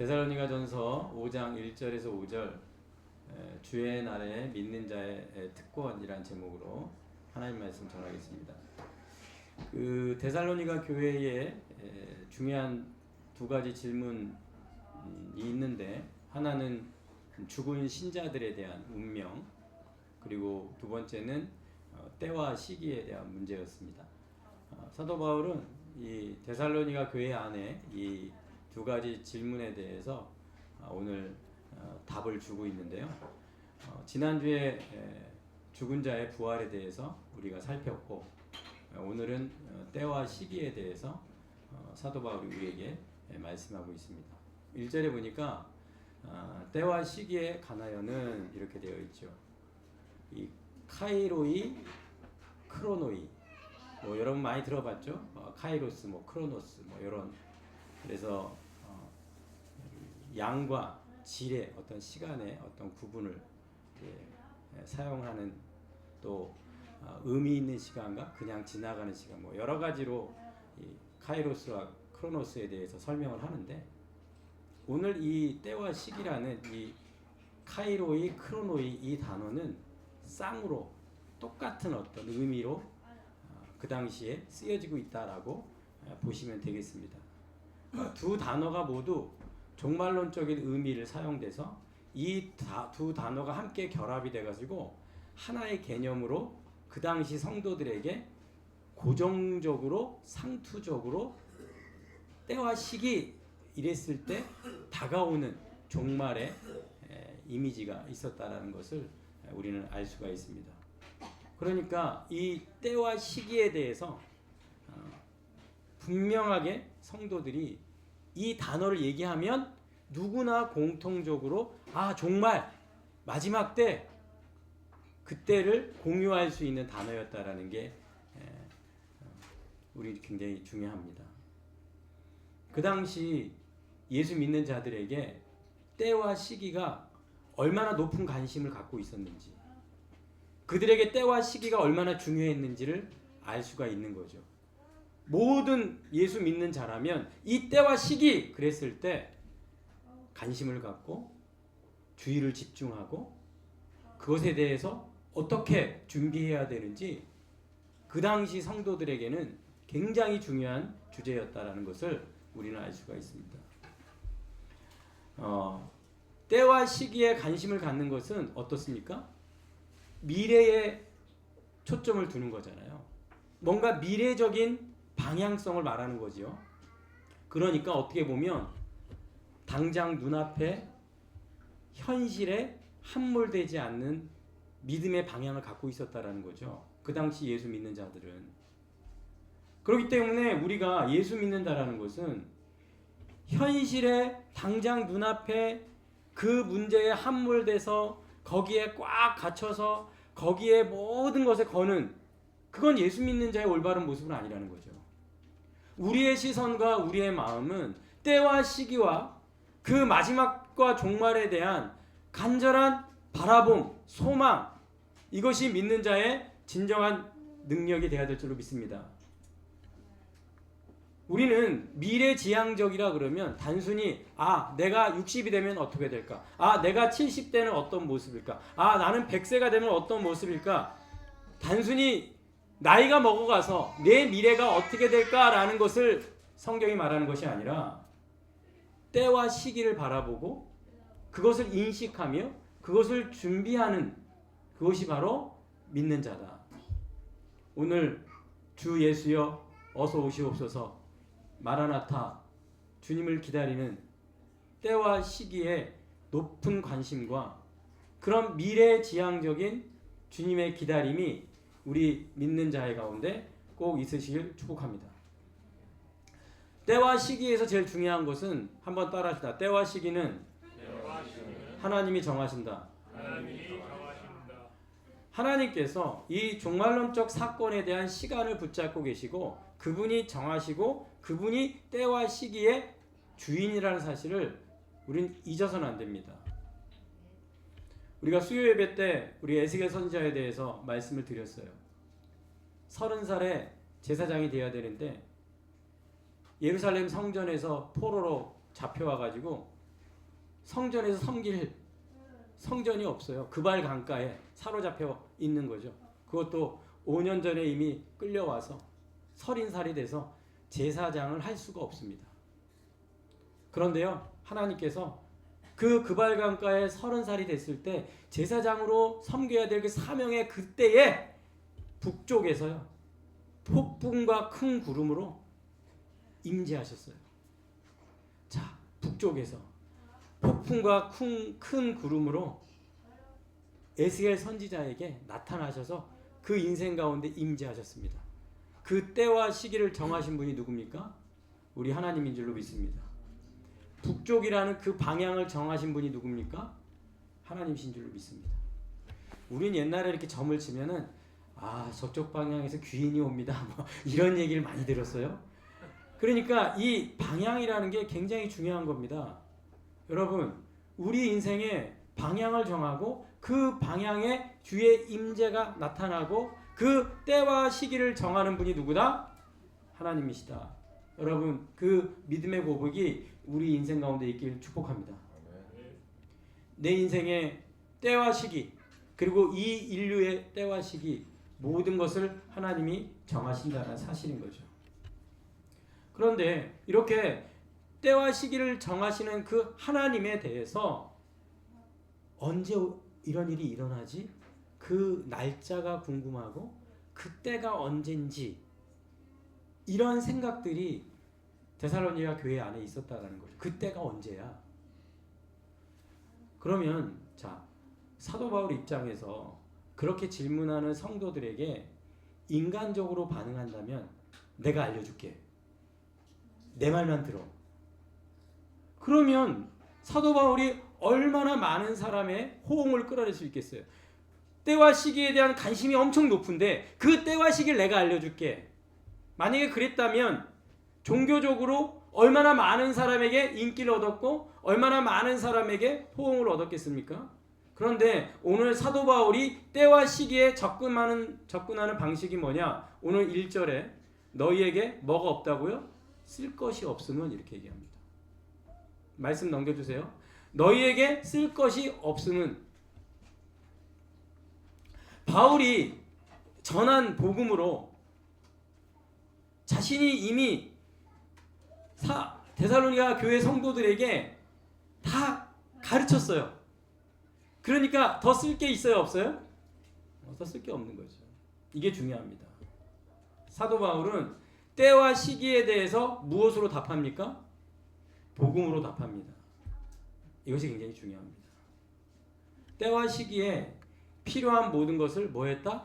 데살로니가전서 5장 1절에서 5절 주의 날에 믿는 자의 특권이란 제목으로 하나님 말씀 전하겠습니다. 그 데살로니가 교회에 중요한 두 가지 질문이 있는데, 하나는 죽은 신자들에 대한 운명, 그리고 두 번째는 때와 시기에 대한 문제였습니다. 사도 바울은 이 데살로니가 교회 안에 이 두 가지 질문에 대해서 오늘 답을 주고 있는데요. 지난주에 죽은 자의 부활에 대해서 우리가 살폈고, 오늘은 때와 시기에 대해서 사도 바울이 우리에게 말씀하고 있습니다. 1절에 보니까 때와 시기에 관하여는 이렇게 되어 있죠. 이 카이로이, 크로노이, 여러분 많이 들어봤죠? 카이로스, 크로노스, 이런. 그래서 양과 질의 어떤 시간의 어떤 구분을 사용하는, 또 의미 있는 시간과 그냥 지나가는 시간, 여러 가지로 이 카이로스와 크로노스에 대해서 설명을 하는데, 오늘 이 때와 시기라는 이 카이로이, 크로노이 이 단어는 쌍으로 똑같은 어떤 의미로 그 당시에 쓰여지고 있다라고 보시면 되겠습니다. 두 단어가 모두 종말론적인 의미를 사용돼서 이 두 단어가 함께 결합이 돼가지고 하나의 개념으로 그 당시 성도들에게 고정적으로 상투적으로 때와 시기 이랬을 때 다가오는 종말의 이미지가 있었다라는 것을 우리는 알 수가 있습니다. 그러니까 이 때와 시기에 대해서 분명하게 성도들이 이 단어를 얘기하면 누구나 공통적으로 정말 마지막 때, 그때를 공유할 수 있는 단어였다라는 게 우리 굉장히 중요합니다. 그 당시 예수 믿는 자들에게 때와 시기가 얼마나 높은 관심을 갖고 있었는지, 그들에게 때와 시기가 얼마나 중요했는지를 알 수가 있는 거죠. 모든 예수 믿는 자라면 이 때와 시기 그랬을 때 관심을 갖고 주의를 집중하고 그것에 대해서 어떻게 준비해야 되는지 그 당시 성도들에게는 굉장히 중요한 주제였다라는 것을 우리는 알 수가 있습니다. 때와 시기에 관심을 갖는 것은 어떻습니까? 미래에 초점을 두는 거잖아요. 뭔가 미래적인 방향성을 말하는 거지요. 그러니까 어떻게 보면 당장 눈앞에 현실에 함몰되지 않는 믿음의 방향을 갖고 있었다라는 거죠. 그 당시 예수 믿는 자들은. 그렇기 때문에 우리가 예수 믿는다라는 것은 현실에 당장 눈앞에 그 문제에 함몰돼서 거기에 꽉 갇혀서 거기에 모든 것에 거는, 그건 예수 믿는 자의 올바른 모습은 아니라는 거죠. 우리의 시선과 우리의 마음은 때와 시기와 그 마지막과 종말에 대한 간절한 바라봄, 소망, 이것이 믿는 자의 진정한 능력이 되어야 될 줄로 믿습니다. 우리는 미래지향적이라 그러면 단순히 내가 60이 되면 어떻게 될까? 내가 70대는 어떤 모습일까? 나는 100세가 되면 어떤 모습일까? 단순히 나이가 먹어가서 내 미래가 어떻게 될까라는 것을 성경이 말하는 것이 아니라 때와 시기를 바라보고 그것을 인식하며 그것을 준비하는, 그것이 바로 믿는 자다. 오늘 주 예수여 어서 오시옵소서, 마라나타, 주님을 기다리는 때와 시기에 높은 관심과 그런 미래지향적인 주님의 기다림이 우리 믿는 자의 가운데 꼭 있으시길 축복합니다. 때와 시기에서 제일 중요한 것은, 한번 따라합시다. 때와 시기는 하나님이 정하신다. 하나님께서 이 종말론적 사건에 대한 시간을 붙잡고 계시고 그분이 정하시고 그분이 때와 시기의 주인이라는 사실을 우린 잊어서는 안 됩니다. 우리가 수요 예배 때 우리 에스겔 선지자에 대해서 말씀을 드렸어요. 30살에 제사장이 되어야 되는데 예루살렘 성전에서 포로로 잡혀와가지고 성전에서 섬길 성전이 없어요. 그발 강가에 사로잡혀 있는 거죠. 그것도 5년 전에 이미 끌려와서 30살이 돼서 제사장을 할 수가 없습니다. 그런데요, 하나님께서 그 그발 강가에 30살이 됐을 때 제사장으로 섬겨야 될 그 사명의 그때에 북쪽에서요, 폭풍과 큰 구름으로 임재하셨어요. 자, 북쪽에서 폭풍과 큰 구름으로 에스겔 선지자에게 나타나셔서 그 인생 가운데 임재하셨습니다. 그 때와 시기를 정하신 분이 누굽니까? 우리 하나님인 줄로 믿습니다. 북쪽이라는 그 방향을 정하신 분이 누굽니까? 하나님이신 줄로 믿습니다. 우린 옛날에 이렇게 점을 치면은 저쪽 방향에서 귀인이 옵니다. 뭐 이런 얘기를 많이 들었어요. 그러니까 이 방향이라는 게 굉장히 중요한 겁니다. 여러분, 우리 인생의 방향을 정하고 그 방향에 주의 임재가 나타나고 그 때와 시기를 정하는 분이 누구다? 하나님이시다. 여러분, 그 믿음의 고백이 우리 인생 가운데 있길 축복합니다. 내 인생의 때와 시기, 그리고 이 인류의 때와 시기, 모든 것을 하나님이 정하신다는 사실인 거죠. 그런데 이렇게 때와 시기를 정하시는 그 하나님에 대해서 언제 이런 일이 일어나지? 그 날짜가 궁금하고 그때가 언젠지, 이런 생각들이 데살로니가 교회 안에 있었다는 거죠. 그때가 언제야? 그러면 자, 사도 바울 입장에서 그렇게 질문하는 성도들에게 인간적으로 반응한다면 내가 알려줄게. 내 말만 들어. 그러면 사도 바울이 얼마나 많은 사람의 호응을 끌어낼 수 있겠어요? 때와 시기에 대한 관심이 엄청 높은데 그 때와 시기를 내가 알려줄게. 만약에 그랬다면 종교적으로 얼마나 많은 사람에게 인기를 얻었고 얼마나 많은 사람에게 호응을 얻었겠습니까? 그런데 오늘 사도 바울이 때와 시기에 접근하는 방식이 뭐냐? 오늘 1절에 너희에게 뭐가 없다고요? 쓸 것이 없음은, 이렇게 얘기합니다. 말씀 넘겨주세요. 너희에게 쓸 것이 없음은, 바울이 전한 복음으로 자신이 이미 데살로니가 교회 성도들에게 다 가르쳤어요. 그러니까 더 쓸 게 있어요, 없어요? 더 쓸 게 없는 거죠. 이게 중요합니다. 사도 바울은 때와 시기에 대해서 무엇으로 답합니까? 복음으로 답합니다. 이것이 굉장히 중요합니다. 때와 시기에 필요한 모든 것을 뭐 했다?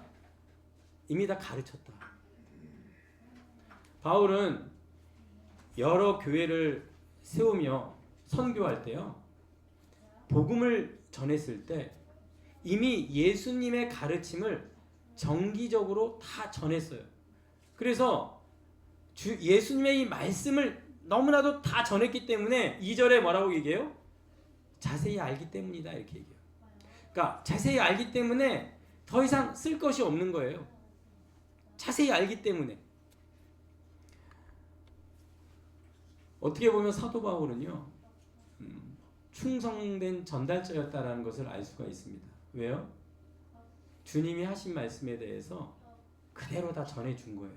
이미 다 가르쳤다. 바울은 여러 교회를 세우며 선교할 때요, 복음을 전했을 때 이미 예수님의 가르침을 정기적으로 다 전했어요. 그래서 예수님의 이 말씀을 너무나도 다 전했기 때문에 2절에 뭐라고 얘기해요? 자세히 알기 때문이다, 이렇게 얘기해요. 그러니까 자세히 알기 때문에 더 이상 쓸 것이 없는 거예요. 자세히 알기 때문에. 어떻게 보면 사도 바울은요, 충성된 전달자였다라는 것을 알 수가 있습니다. 왜요? 주님이 하신 말씀에 대해서 그대로 다 전해준 거예요.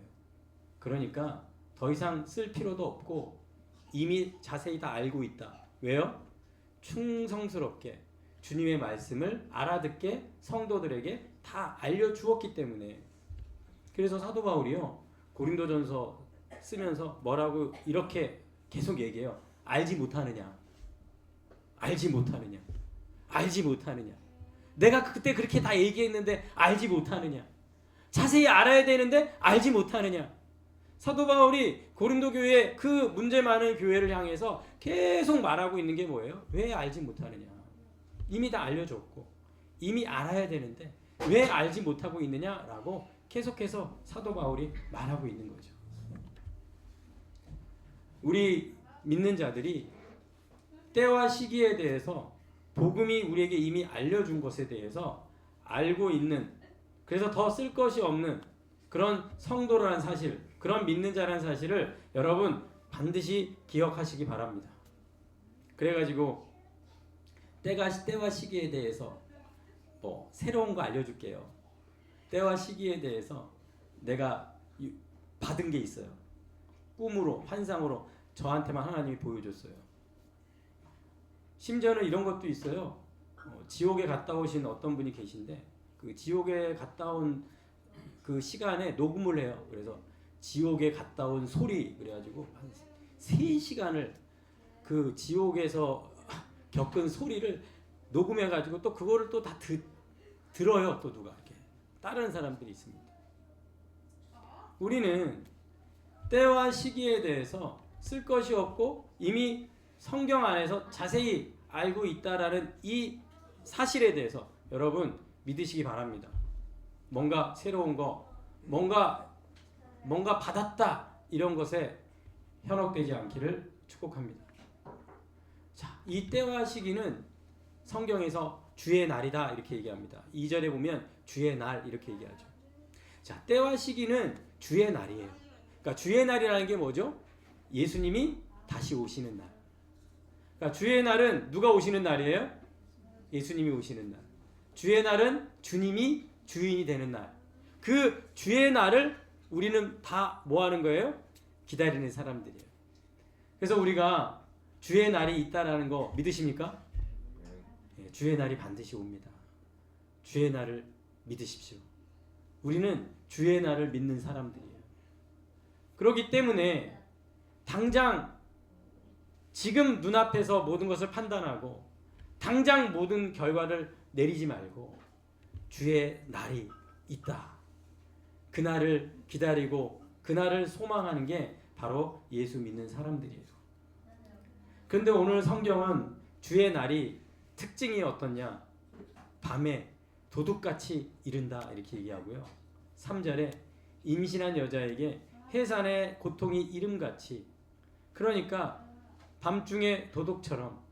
그러니까 더 이상 쓸 필요도 없고 이미 자세히 다 알고 있다. 왜요? 충성스럽게 주님의 말씀을 알아듣게 성도들에게 다 알려주었기 때문에. 그래서 사도 바울이요, 고린도전서 쓰면서 뭐라고 이렇게 계속 얘기해요. 알지 못하느냐? 알지 못하느냐? 알지 못하느냐? 내가 그때 그렇게 다 얘기했는데 알지 못하느냐? 자세히 알아야 되는데 알지 못하느냐? 사도 바울이 고린도 교회, 그 문제 많은 교회를 향해서 계속 말하고 있는 게 뭐예요? 왜 알지 못하느냐? 이미 다 알려줬고 이미 알아야 되는데 왜 알지 못하고 있느냐라고 계속해서 사도 바울이 말하고 있는 거죠. 우리 믿는 자들이 때와 시기에 대해서 복음이 우리에게 이미 알려준 것에 대해서 알고 있는, 그래서 더 쓸 것이 없는 그런 성도라는 사실, 그런 믿는 자라는 사실을 여러분 반드시 기억하시기 바랍니다. 그래가지고 때와 시기에 대해서 뭐 새로운 거 알려줄게요. 때와 시기에 대해서 내가 받은 게 있어요. 꿈으로, 환상으로 저한테만 하나님이 보여줬어요. 심지어는 이런 것도 있어요. 지옥에 갔다 오신 어떤 분이 계신데 그 지옥에 갔다 온 그 시간에 녹음을 해요. 그래서 지옥에 갔다 온 소리 그래가지고 한 3시간을 그 지옥에서 겪은 소리를 녹음해가지고 또 그거를 또 다 들어요. 또 누가 이렇게 다른 사람들이 있습니다. 우리는 때와 시기에 대해서 쓸 것이 없고 이미 성경 안에서 자세히 알고 있다라는 이 사실에 대해서 여러분 믿으시기 바랍니다. 뭔가 새로운 거, 뭔가 받았다 이런 것에 현혹되지 않기를 축복합니다. 자, 이 때와 시기는 성경에서 주의 날이다 이렇게 얘기합니다. 2절에 보면 주의 날 이렇게 얘기하죠. 자, 때와 시기는 주의 날이에요. 그러니까 주의 날이라는 게 뭐죠? 예수님이 다시 오시는 날. 그러니까 주의 날은 누가 오시는 날이에요? 예수님이 오시는 날. 주의 날은 주님이 주인이 되는 날. 그 주의 날을 우리는 다 뭐 하는 거예요? 기다리는 사람들이에요. 그래서 우리가 주의 날이 있다라는 거 믿으십니까? 네, 주의 날이 반드시 옵니다. 주의 날을 믿으십시오. 우리는 주의 날을 믿는 사람들이에요. 그렇기 때문에 당장 지금 눈앞에서 모든 것을 판단하고 당장 모든 결과를 내리지 말고 주의 날이 있다. 그날을 기다리고 그날을 소망하는 게 바로 예수 믿는 사람들이에요. 그런데 오늘 성경은 주의 날이 특징이 어떻냐? 밤에 도둑같이 이른다 이렇게 얘기하고요. 3절에 임신한 여자에게 해산의 고통이 이름같이, 그러니까 밤중에 도둑처럼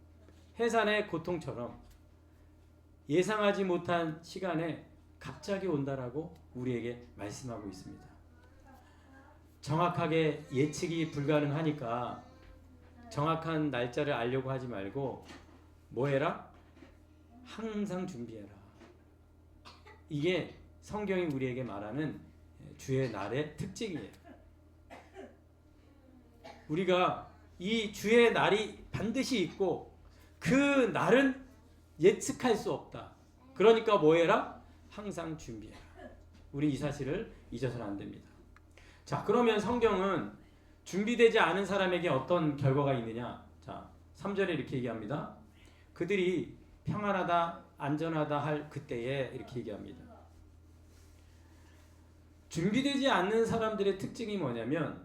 해산의 고통처럼 예상하지 못한 시간에 갑자기 온다라고 우리에게 말씀하고 있습니다. 정확하게 예측이 불가능하니까 정확한 날짜를 알려고 하지 말고 뭐 해라? 항상 준비해라. 이게 성경이 우리에게 말하는 주의 날의 특징이에요. 우리가 이 주의 날이 반드시 있고 그 날은 예측할 수 없다. 그러니까 뭐 해라? 항상 준비해라. 우리 이 사실을 잊어서는 안 됩니다. 자, 그러면 성경은 준비되지 않은 사람에게 어떤 결과가 있느냐? 자, 3절에 이렇게 얘기합니다. 그들이 평안하다, 안전하다 할 그때에 이렇게 얘기합니다. 준비되지 않는 사람들의 특징이 뭐냐면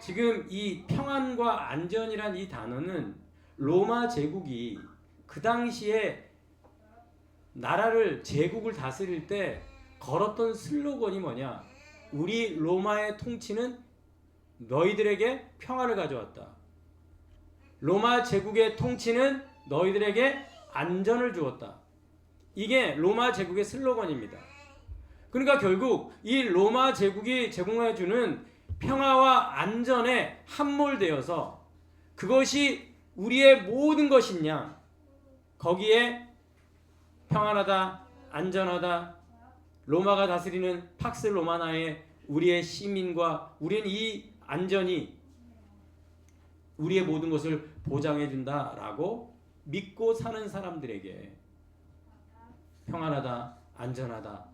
지금 이 평안과 안전이란 이 단어는 로마 제국이 그 당시에 나라를 제국을 다스릴 때 걸었던 슬로건이 뭐냐? 우리 로마의 통치는 너희들에게 평화를 가져왔다. 로마 제국의 통치는 너희들에게 안전을 주었다. 이게 로마 제국의 슬로건입니다. 그러니까 결국 이 로마 제국이 제공해주는 평화와 안전에 함몰되어서 그것이 우리의 모든 것이냐? 거기에 평안하다, 안전하다, 로마가 다스리는 팍스 로마나의 우리의 시민과 우리는 이 안전이 우리의 모든 것을 보장해 준다라고 믿고 사는 사람들에게 평안하다, 안전하다,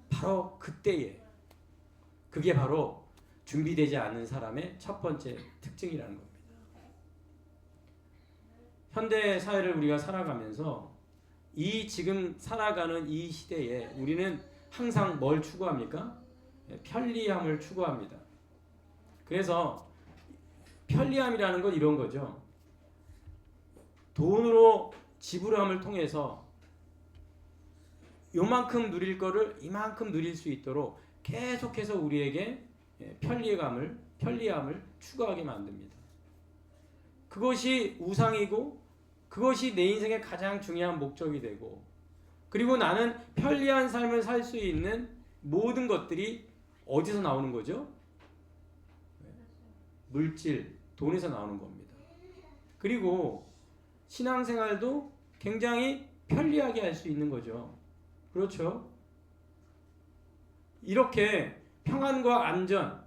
바로 그때에 그게 바로 준비되지 않은 사람의 첫 번째 특징이라는 겁니다. 현대 사회를 우리가 살아가면서 이 지금 살아가는 이 시대에 우리는 항상 뭘 추구합니까? 편리함을 추구합니다. 그래서 편리함이라는 건 이런 거죠. 돈으로 지불함을 통해서 요만큼 누릴 거를 이만큼 누릴 수 있도록 계속해서 우리에게 편리함을 추구하게 만듭니다. 그것이 우상이고 그것이 내 인생의 가장 중요한 목적이 되고, 그리고 나는 편리한 삶을 살 수 있는 모든 것들이 어디서 나오는 거죠? 물질, 돈에서 나오는 겁니다. 그리고 신앙생활도 굉장히 편리하게 할 수 있는 거죠. 그렇죠? 이렇게 평안과 안전,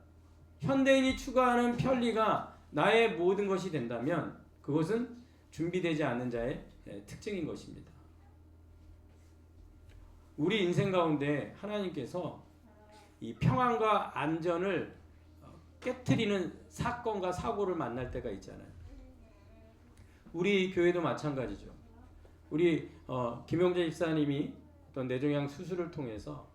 현대인이 추구하는 편리가 나의 모든 것이 된다면 그것은 준비되지 않은 자의 특징인 것입니다. 우리 인생 가운데 하나님께서 이 평안과 안전을 깨트리는 사건과 사고를 만날 때가 있잖아요. 우리 교회도 마찬가지죠. 우리 김용재 집사님이 어떤 뇌종양 수술을 통해서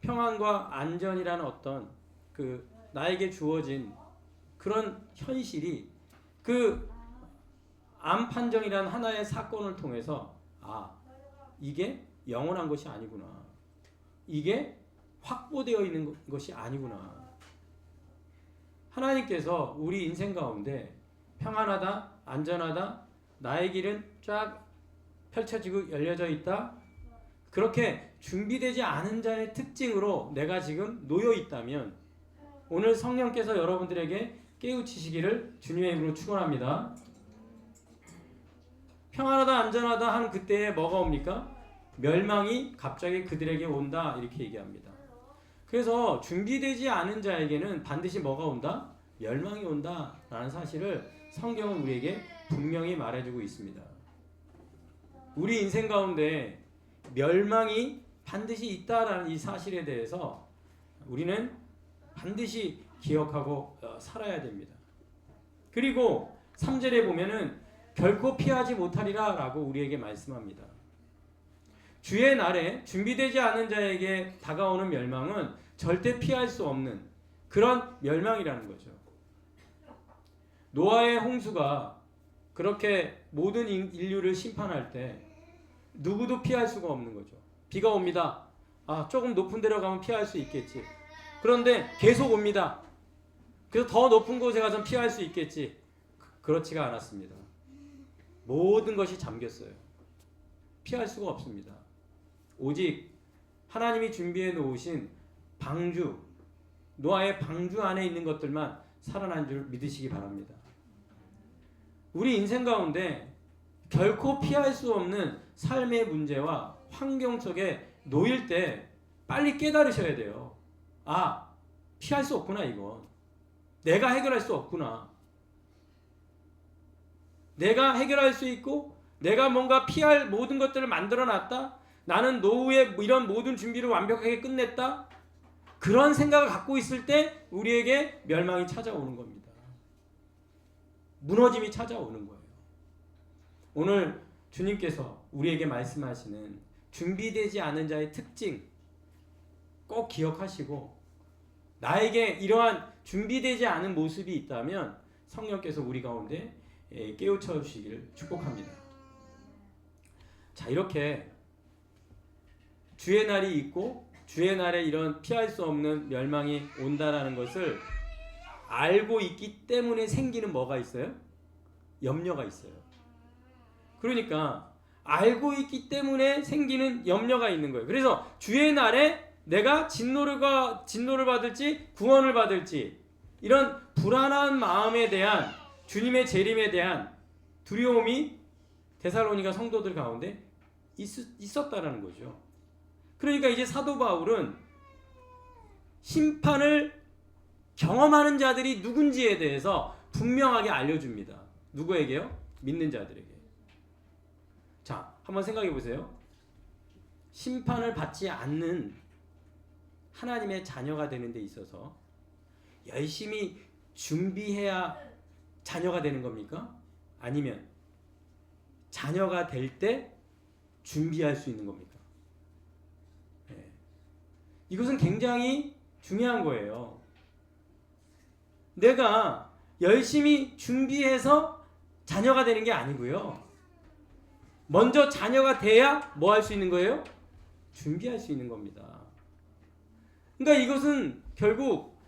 평안과 안전이라는 어떤 그 나에게 주어진 그런 현실이 그 암 판정이라는 하나의 사건을 통해서 이게 영원한 것이 아니구나. 이게 확보되어 있는 것이 아니구나. 하나님께서 우리 인생 가운데 평안하다, 안전하다, 나의 길은 쫙 펼쳐지고 열려져 있다. 그렇게 준비되지 않은 자의 특징으로 내가 지금 놓여 있다면 오늘 성령께서 여러분들에게 깨우치시기를 주님의 이름으로 축원합니다. 평안하다, 안전하다 하는 그때에 뭐가 옵니까? 멸망이 갑자기 그들에게 온다 이렇게 얘기합니다. 그래서 준비되지 않은 자에게는 반드시 뭐가 온다? 멸망이 온다 라는 사실을 성경은 우리에게 분명히 말해주고 있습니다. 우리 인생 가운데 멸망이 반드시 있다라는 이 사실에 대해서 우리는 반드시 기억하고 살아야 됩니다. 그리고 3절에 보면은 결코 피하지 못하리라 라고 우리에게 말씀합니다. 주의 날에 준비되지 않은 자에게 다가오는 멸망은 절대 피할 수 없는 그런 멸망이라는 거죠. 노아의 홍수가 그렇게 모든 인류를 심판할 때 누구도 피할 수가 없는 거죠. 비가 옵니다. 조금 높은 데로 가면 피할 수 있겠지. 그런데 계속 옵니다. 그래서 더 높은 곳에 가서 피할 수 있겠지. 그렇지가 않았습니다. 모든 것이 잠겼어요. 피할 수가 없습니다. 오직 하나님이 준비해 놓으신 방주, 노아의 방주 안에 있는 것들만 살아난 줄 믿으시기 바랍니다. 우리 인생 가운데 결코 피할 수 없는 삶의 문제와 환경 속에 놓일 때 빨리 깨달으셔야 돼요. 피할 수 없구나 이건. 내가 해결할 수 없구나. 내가 해결할 수 있고 내가 뭔가 피할 모든 것들을 만들어 놨다. 나는 노후에 이런 모든 준비를 완벽하게 끝냈다. 그런 생각을 갖고 있을 때 우리에게 멸망이 찾아오는 겁니다. 무너짐이 찾아오는 거예요. 오늘 주님께서 우리에게 말씀하시는 준비되지 않은 자의 특징 꼭 기억하시고 나에게 이러한 준비되지 않은 모습이 있다면 성령께서 우리 가운데 깨우쳐 주시기를 축복합니다. 자, 이렇게 주의 날이 있고 주의 날에 이런 피할 수 없는 멸망이 온다라는 것을 알고 있기 때문에 생기는 뭐가 있어요? 염려가 있어요. 그러니까 알고 있기 때문에 생기는 염려가 있는 거예요. 그래서 주의 날에 내가 진노를 받을지 구원을 받을지 이런 불안한 마음에 대한 주님의 재림에 대한 두려움이 데살로니가 성도들 가운데 있었다라는 거죠. 그러니까 이제 사도 바울은 심판을 경험하는 자들이 누군지에 대해서 분명하게 알려줍니다. 누구에게요? 믿는 자들에게. 자, 한번 생각해 보세요. 심판을 받지 않는 하나님의 자녀가 되는 데 있어서 열심히 준비해야 자녀가 되는 겁니까? 아니면 자녀가 될 때 준비할 수 있는 겁니까? 이것은 굉장히 중요한 거예요. 내가 열심히 준비해서 자녀가 되는 게 아니고요. 먼저 자녀가 돼야 뭐 할 수 있는 거예요? 준비할 수 있는 겁니다. 그러니까 이것은 결국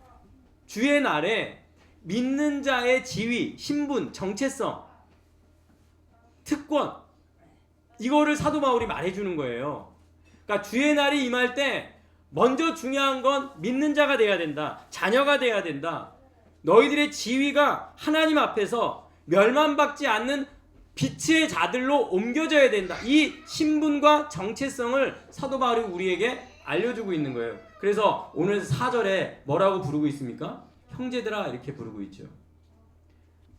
주의 날에 믿는 자의 지위, 신분, 정체성, 특권 이거를 사도 바울이 말해주는 거예요. 그러니까 주의 날이 임할 때 먼저 중요한 건 믿는 자가 돼야 된다. 자녀가 돼야 된다. 너희들의 지위가 하나님 앞에서 멸망받지 않는 빛의 자들로 옮겨져야 된다. 이 신분과 정체성을 사도 바울이 우리에게 알려주고 있는 거예요. 그래서 오늘 4절에 뭐라고 부르고 있습니까? 형제들아 이렇게 부르고 있죠.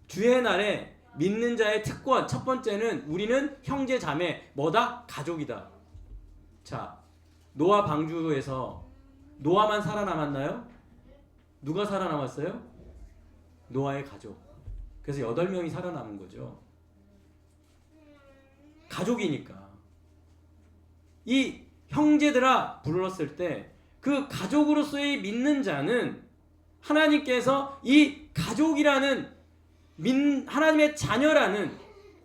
주의 날에 믿는 자의 특권, 첫 번째는 우리는 형제 자매 뭐다? 가족이다. 자, 노아 방주에서 노아만 살아남았나요? 누가 살아남았어요? 노아의 가족. 그래서 8명이 살아남은 거죠. 가족이니까. 이 형제들아 불렀을 때 그 가족으로서의 믿는 자는 하나님께서 이 가족이라는 하나님의 자녀라는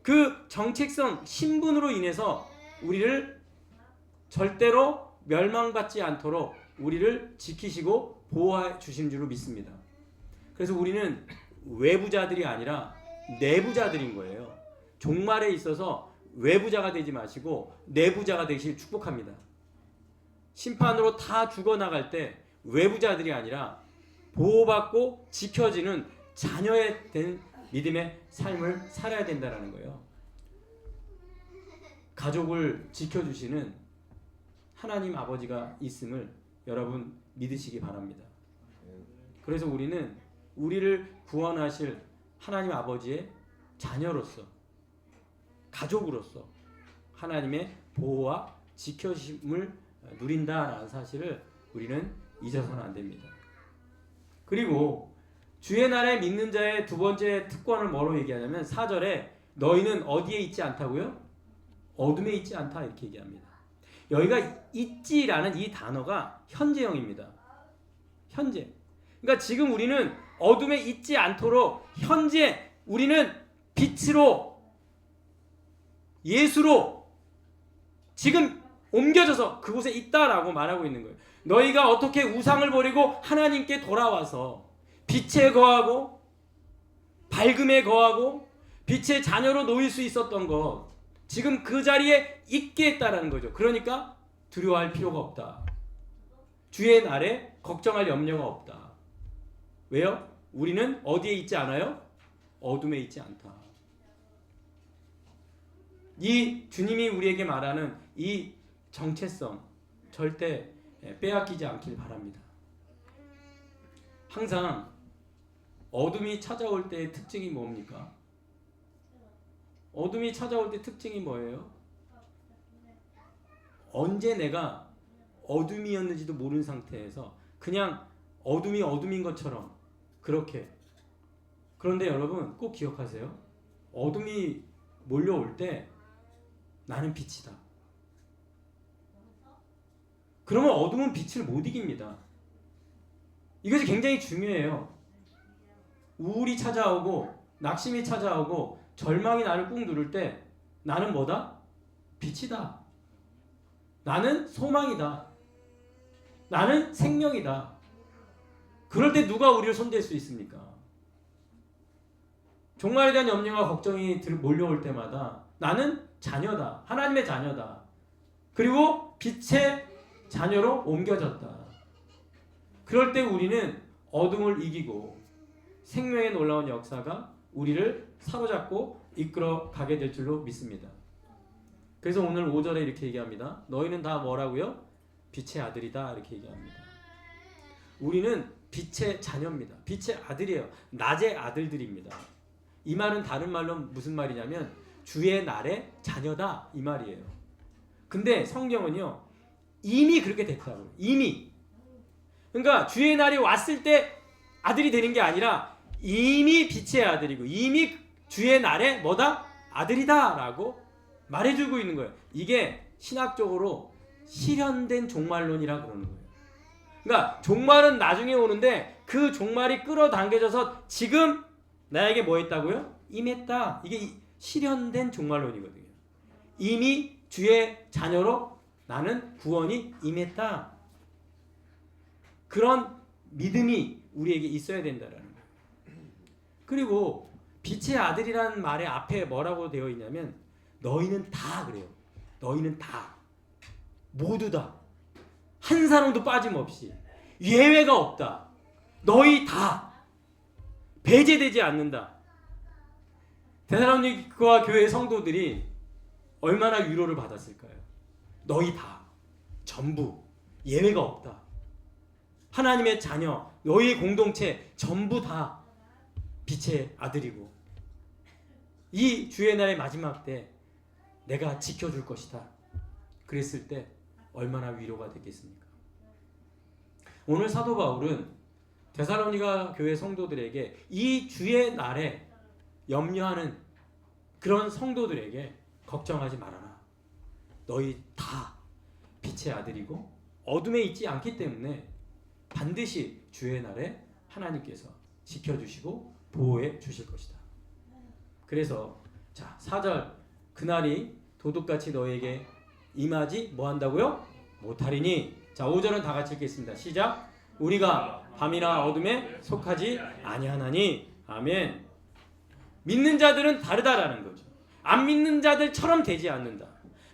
그 정체성, 신분으로 인해서 우리를 절대로 멸망받지 않도록 우리를 지키시고 보호해 주신 줄로 믿습니다. 그래서 우리는 외부자들이 아니라 내부자들인 거예요. 종말에 있어서 외부자가 되지 마시고 내부자가 되시길 축복합니다. 심판으로 다 죽어나갈 때 외부자들이 아니라 보호받고 지켜지는 자녀에 된 믿음의 삶을 살아야 된다는 거예요. 가족을 지켜주시는 하나님 아버지가 있음을 여러분 믿으시기 바랍니다. 그래서 우리는 우리를 구원하실 하나님 아버지의 자녀로서 가족으로서 하나님의 보호와 지켜심을 누린다라는 사실을 우리는 잊어서는 안 됩니다. 그리고 주의 날에 믿는 자의 두 번째 특권을 뭐로 얘기하냐면 4절에 너희는 어디에 있지 않다고요? 어둠에 있지 않다 이렇게 얘기합니다. 여기가 있지라는 이 단어가 현재형입니다. 현재. 그러니까 지금 우리는 어둠에 있지 않도록 현재 우리는 빛으로 예수로 지금 옮겨져서 그곳에 있다라고 말하고 있는 거예요. 너희가 어떻게 우상을 버리고 하나님께 돌아와서 빛에 거하고 밝음에 거하고 빛의 자녀로 놓일 수 있었던 것 지금 그 자리에 있게 했다라는 거죠. 그러니까 두려워할 필요가 없다. 주의 날에 걱정할 염려가 없다. 왜요? 우리는 어디에 있지 않아요? 어둠에 있지 않다. 이 주님이 우리에게 말하는 이 정체성 절대 빼앗기지 않길 바랍니다. 항상 어둠이 찾아올 때의 특징이 뭡니까? 어둠이 찾아올 때 특징이 뭐예요? 언제 내가 어둠이었는지도 모르는 상태에서 그냥 어둠이 어둠인 것처럼 그렇게. 그런데 여러분 꼭 기억하세요. 어둠이 몰려올 때 나는 빛이다. 그러면 어둠은 빛을 못 이깁니다. 이것이 굉장히 중요해요. 우울이 찾아오고 낙심이 찾아오고 절망이 나를 꾹 누를 때 나는 뭐다? 빛이다. 나는 소망이다. 나는 생명이다. 그럴 때 누가 우리를 손댈 수 있습니까? 종말에 대한 염려와 걱정이 몰려올 때마다 나는 자녀다. 하나님의 자녀다. 그리고 빛의 자녀로 옮겨졌다. 그럴 때 우리는 어둠을 이기고 생명의 놀라운 역사가 우리를 사로잡고 이끌어 가게 될 줄로 믿습니다. 그래서 오늘 5절에 이렇게 얘기합니다. 너희는 다 뭐라고요? 빛의 아들이다 이렇게 얘기합니다. 우리는 빛의 자녀입니다. 빛의 아들이에요. 낮의 아들들입니다. 이 말은 다른 말로 무슨 말이냐면 주의 날의 자녀다 이 말이에요. 근데 성경은요 이미 그렇게 됐다고요. 이미. 그러니까 주의 날이 왔을 때 아들이 되는 게 아니라 이미 빛의 아들이고 이미 주의 날에 뭐다? 아들이다 라고 말해주고 있는 거예요. 이게 신학적으로 실현된 종말론이라 그러는 거예요. 그러니까 종말은 나중에 오는데 그 종말이 끌어당겨져서 지금 나에게 뭐 했다고요? 임했다. 이게 실현된 종말론이거든요. 이미 주의 자녀로 나는 구원이 임했다. 그런 믿음이 우리에게 있어야 된다라는 거예요. 그리고 빛의 아들이라는 말의 앞에 뭐라고 되어 있냐면 너희는 다 그래요. 너희는 다. 모두 다. 한 사람도 빠짐없이. 예외가 없다. 너희 다. 배제되지 않는다. 데살로니가 교회 성도들이 얼마나 위로를 받았을까요? 너희 다 전부 예외가 없다. 하나님의 자녀, 너희 공동체 전부 다 빛의 아들이고 이 주의 날의 마지막 때 내가 지켜줄 것이다. 그랬을 때 얼마나 위로가 되겠습니까? 오늘 사도 바울은 데살로니가 교회 성도들에게 이 주의 날에 염려하는 그런 성도들에게 걱정하지 말아라. 너희 다 빛의 아들이고 어둠에 있지 않기 때문에 반드시 주의 날에 하나님께서 지켜주시고 보호해 주실 것이다. 그래서 자 4절 그날이 도둑같이 너에게 임하지 뭐한다고요? 못하리니. 자 5절은 다 같이 읽겠습니다. 시작. 우리가 밤이나 어둠에 속하지 아니하나니. 아멘. 믿는 자들은 다르다라는 거죠. 안 믿는 자들처럼 되지 않는다.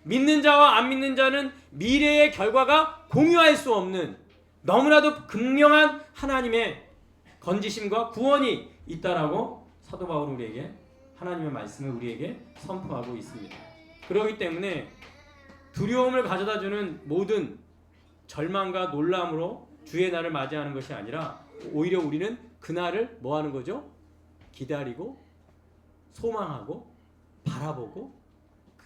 믿는 자와 안 믿는 자는 미래의 결과가 공유할 수 없는 너무나도 극명한 하나님의 건지심과 구원이 있다라고 사도 바울은 우리에게 하나님의 말씀을 우리에게 선포하고 있습니다. 그렇기 때문에 두려움을 가져다주는 모든 절망과 놀람으로 주의 날을 맞이하는 것이 아니라 오히려 우리는 그날을 뭐 하는 거죠? 기다리고 소망하고 바라보고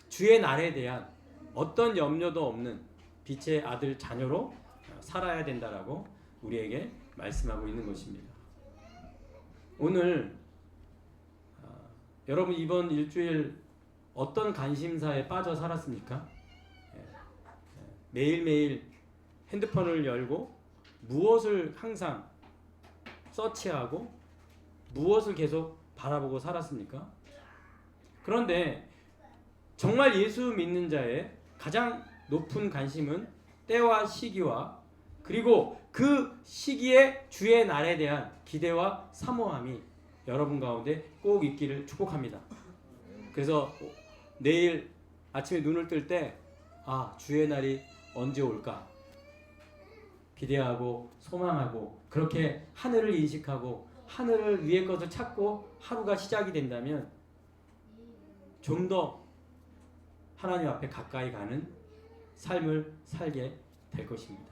주의 날에 대한 어떤 염려도 없는 빛의 아들 자녀로 살아야 된다라고 우리에게 말씀하고 있는 것입니다. 오늘 여러분 이번 일주일 어떤 관심사에 빠져 살았습니까? 매일매일 핸드폰을 열고 무엇을 항상 서치하고 무엇을 계속 바라보고 살았습니까? 그런데 정말 예수 믿는 자의 가장 높은 관심은 때와 시기와 그리고 그 시기에 주의 날에 대한 기대와 사모함이 여러분 가운데 꼭 있기를 축복합니다. 그래서 내일 아침에 눈을 뜰 때 주의 날이 언제 올까 기대하고 소망하고 그렇게 하늘을 인식하고 하늘을 위의 것을 찾고 하루가 시작이 된다면 좀 더 하나님 앞에 가까이 가는 삶을 살게 될 것입니다.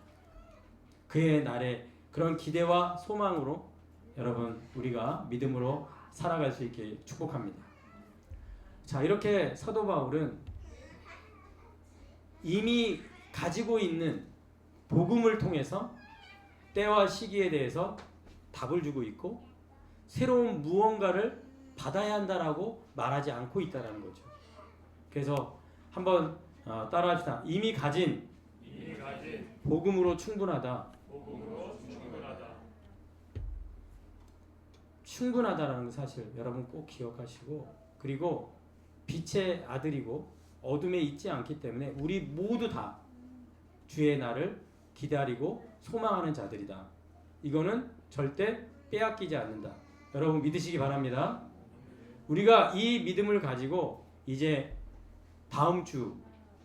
그의 날에 그런 기대와 소망으로 여러분 우리가 믿음으로 살아갈 수 있게 축복합니다. 자, 이렇게 사도 바울은 이미 가지고 있는 복음을 통해서 때와 시기에 대해서 답을 주고 있고 새로운 무언가를 받아야 한다라고 말하지 않고 있다는 거죠. 그래서 한번 따라합시다. 이미 가진 복음으로 충분하다. 충분하다라는 사실 여러분 꼭 기억하시고 그리고 빛의 아들이고 어둠에 있지 않기 때문에 우리 모두 다 주의 날을 기다리고 소망하는 자들이다. 이거는 절대 빼앗기지 않는다. 여러분 믿으시기 바랍니다. 우리가 이 믿음을 가지고 이제 다음 주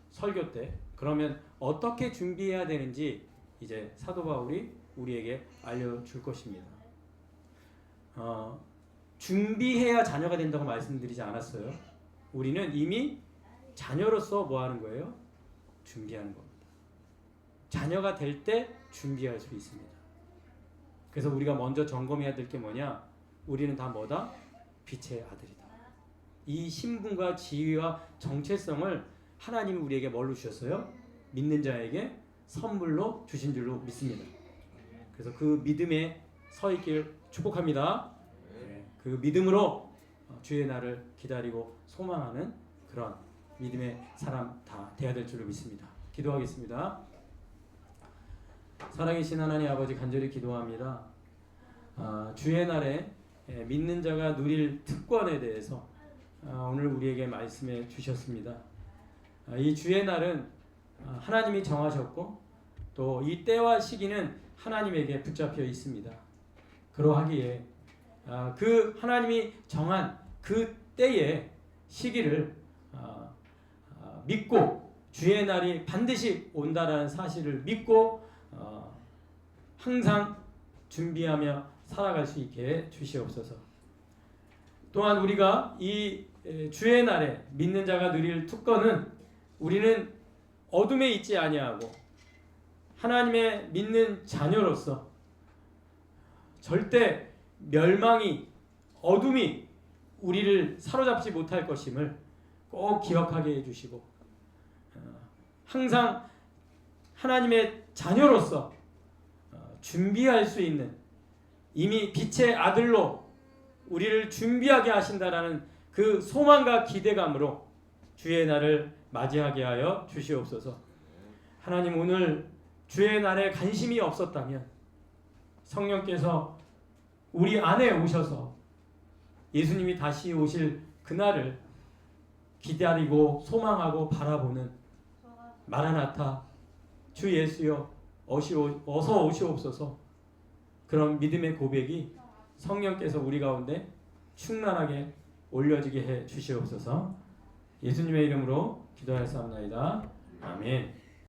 설교 때 그러면 어떻게 준비해야 되는지 이제 사도 바울이 우리에게 알려줄 것입니다. 준비해야 자녀가 된다고 말씀드리지 않았어요. 우리는 이미 자녀로서 뭐 하는 거예요? 준비하는 겁니다. 자녀가 될 때 준비할 수 있습니다. 그래서 우리가 먼저 점검해야 될 게 뭐냐? 우리는 다 뭐다? 빛의 아들이다. 이 신분과 지위와 정체성을 하나님이 우리에게 뭘로 주셨어요? 믿는 자에게 선물로 주신 줄로 믿습니다. 그래서 그 믿음에 서 있길 축복합니다. 그 믿음으로 주의 날을 기다리고 소망하는 그런 믿음의 사람 다 되어야 될 줄로 믿습니다. 기도하겠습니다. 살아계신 하나님 아버지 간절히 기도합니다. 주의 날에 믿는 자가 누릴 특권에 대해서 오늘 우리에게 말씀해 주셨습니다. 이 주의 날은 하나님이 정하셨고 또 이 때와 시기는 하나님에게 붙잡혀 있습니다. 그러하기에 그 하나님이 정한 그 때의 시기를 믿고 주의 날이 반드시 온다라는 사실을 믿고 항상 준비하며 살아갈 수 있게 주시옵소서. 또한 우리가 이 주의 날에 믿는 자가 누릴 특권은 우리는 어둠에 있지 아니하고 하나님의 믿는 자녀로서 절대 멸망이 어둠이 우리를 사로잡지 못할 것임을 꼭 기억하게 해주시고 항상 하나님의 자녀로서 준비할 수 있는 이미 빛의 아들로 우리를 준비하게 하신다라는 그 소망과 기대감으로 주의 날을 맞이하게 하여 주시옵소서. 하나님 오늘 주의 날에 관심이 없었다면 성령께서 우리 안에 오셔서 예수님이 다시 오실 그날을 기다리고 소망하고 바라보는 마라나타 주 예수여 어서 오시옵소서 그런 믿음의 고백이 성령께서 우리 가운데 충만하게 올려지게 해 주시옵소서. 예수님의 이름으로 기도하였사옵나이다. 아멘.